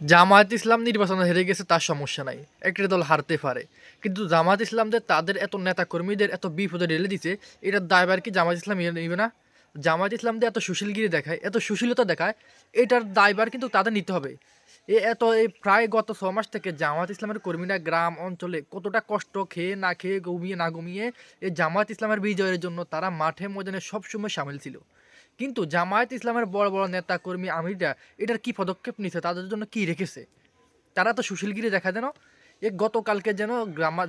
জামায়াত ইসলাম নির্বাচনে হেরে গেছে তার সমস্যা নাই, একটি দল হারতে পারে, কিন্তু জামায়াত ইসলাম যে তাদের এত নেতা কর্মীদের এত বিপদে ঢেলে দিছে, এটার দায়ভার কি জামায়াত ইসলাম নিবে না? জামায়াত ইসলাম যে এত সুশীলগিরি দেখায়, এত সুশীলতা দেখায়, এটার দায়ভার কিন্তু তাদের নিতে হবে। এই প্রায় গত 6 মাস থেকে জামায়াত ইসলামের কর্মীরা গ্রাম অঞ্চলে কতটা কষ্ট খেয়ে না খেয়ে, ঘুমিয়ে না ঘুমিয়ে এই জামায়াত ইসলামের বিজয়ের জন্য তারা মাঠে ময়দানে সবসময় সামিল ছিল। কিন্তু জামায়াত ইসলামের বড় বড় নেতা কর্মী আমিররা এটার কি পদক্ষেপ নিছে, তাদের জন্য কি রেখেছে? তারা তো সুশীলগিরি দেখা দেন। গতকালকে যেন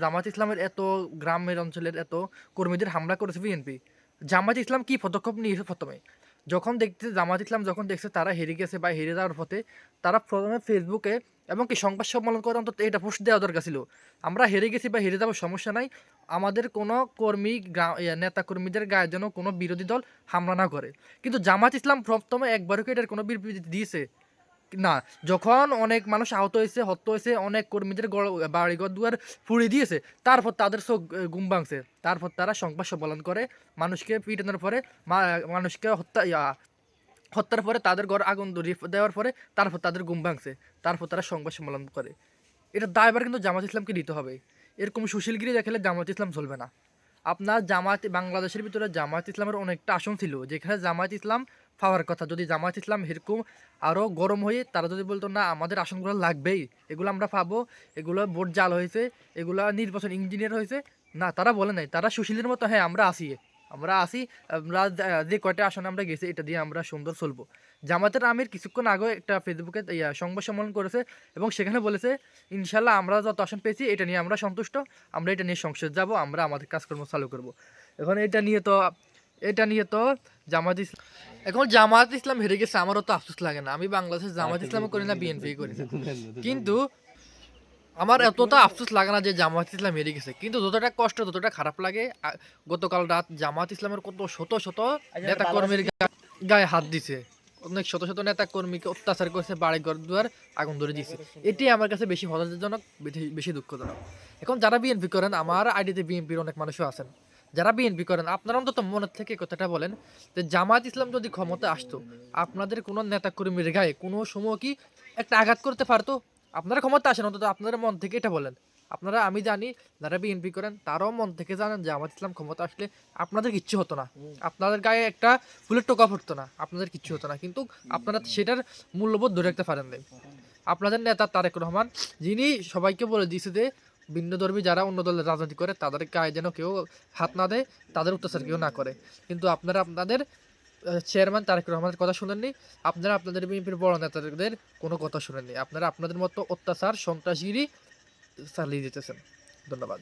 জামায়াত ইসলামের এত গ্রামের অঞ্চলের এত কর্মীদের হামলা করেছে বিএনপি। জামায়াত ইসলাম কি পদক্ষেপ নিয়েছে প্রথমে? যখন দেখতে জামায়াত ইসলাম যখন দেখছে তারা হেরে গেছে বা হেরে যাওয়ার পথে, তারা প্রথমে ফেসবুকে এবং কি সংবাদ সম্মেলন করে অন্তত এটা পোস্ট দেওয়া দরকার ছিল, আমরা হেরে গেছি বা হেরে যাবো সমস্যা নাই, আমাদের কোনো কর্মী নেতা কর্মীদের গায়ে যেন কোনো বিরোধী দল হামলা না করে। কিন্তু জামায়াত ইসলাম প্রথমে একবারও কি এটার কোনো বিবৃতি দিয়েছে? না। যখন অনেক মানুষ আহত হয়েছে, হত্যা হয়েছে, অনেক কর্মীদের বাড়িঘর দুয়ার পুড়িয়ে দিয়েছে, তারপর তাদের চোখ ঘুম ভাঙছে, তারপর তারা সংবাদ সম্মেলন করে মানুষকে পিটানোর পরে, মানুষকে হত্যার পরে, তাদের ঘর আগুন ধরিয়ে দেওয়ার পরে তারপর তাদের ঘুম ভাঙছে, তারপর তারা সংবাদ সম্মেলন করে। এটা দায়ভার কিন্তু জামাত ইসলামকে নিতে হবে। এরকম সুশীলগিরি দেখালে জামাত ইসলাম চলবে না। আপনার জামাত বাংলাদেশের ভিতরে জামায়াত ইসলামের অনেকটা আসন ছিল যেখানে জামায়াত ইসলাম পাওয়ার কথা, যদি জামায়াত ইসলাম এরকম আরও গরম হয়ে তারা যদি বলতো না আমাদের আসনগুলো লাগবেই, এগুলো আমরা পাবো, এগুলো ভোট জাল হয়েছে, এগুলো নির্বাচন ইঞ্জিনিয়ার হয়েছে, না তারা বলে নাই, তারা সুশীলের মতো হ্যাঁ আমরা আসি, আমরা যে কয়টা আসনে আমরা গেছি এটা দিয়ে আমরা সুন্দর চলবো। জামাতের আমির কিছুক্ষণ আগে একটা ফেসবুকে সংবাদ সম্মেলন করেছে এবং সেখানে বলেছে ইনশাল্লাহ আমরা যত আসন পেয়েছি এটা নিয়ে আমরা সন্তুষ্ট, আমরা এটা নিয়ে সংসদ যাব, আমরা আমাদের কাজকর্ম চালু করব। এখন এটা নিয়ে তো জামাত ইসলাম, এখন জামাত ইসলাম হেরে গেছে, আমারও তো আফসোস লাগে না, আমি বাংলাদেশের জামাত ইসলামও করি না, বিএনপি করি না, কিন্তু আমার এতটা আফসোস লাগে না যে জামাত ইসলাম হেরে গেছে, কিন্তু যতটা কষ্ট যতটা খারাপ লাগে, গতকাল রাত জামাত ইসলামের কত শত শত নেতা কর্মীর গায়ে হাত দিছে, অনেক শত শত নেতা কর্মীকে অত্যাচার করেছে, বাড়ি ঘর দুয়ার আগুন ধরে দিছে। এটি আমার কাছে বেশি হতাশাজনক, বেশি দুঃখজনক। এখন যারা বিএনপি করেন, আমার আইডিতে বিএনপির অনেক মানুষও আছেন, যারা বিএনপি করেন, আপনারা অন্তত মনের থেকে কথাটা বলেন যে জামাত ইসলাম যদি ক্ষমতা আসতো, আপনাদের কোনো নেতা কর্মীর গায়ে কোনো সময় কি একটা আঘাত করতে পারতো? আপনারা ক্ষমতা আসেন, অন্তত আপনাদের মন থেকে এটা বলেন। আপনারা, আমি জানি যারা বিএনপি করেন তারাও মন থেকে জানেন যে জামাত ইসলাম ক্ষমতা আসলে আপনাদের কিচ্ছু হতো না, আপনাদের গায়ে একটা ফুলের টোকা পড়তো না, আপনাদের কিচ্ছু হতো না, কিন্তু আপনারা সেটার মূল্যবোধ ধরে রাখতে পারেন নাই। আপনাদের নেতা তারেক রহমান, যিনি সবাইকে বলে দিয়েছে যে ভিন্নধর্মী যারা অন্য দলের রাজনীতি করে তাদের গায়ে যেন কেউ হাত না দেয়, তাদের অত্যাচার কেউ না করে, কিন্তু আপনারা আপনাদের চেয়ারম্যান তারেক রহমানের কথা শুনেননি, আপনারা আপনাদের বিএনপির বড় নেতাদের কোনো কথা শুনেননি, আপনারা আপনাদের মতো অত্যাচার সন্ত্রাসগিরি চালিয়ে যেতেছেন। ধন্যবাদ।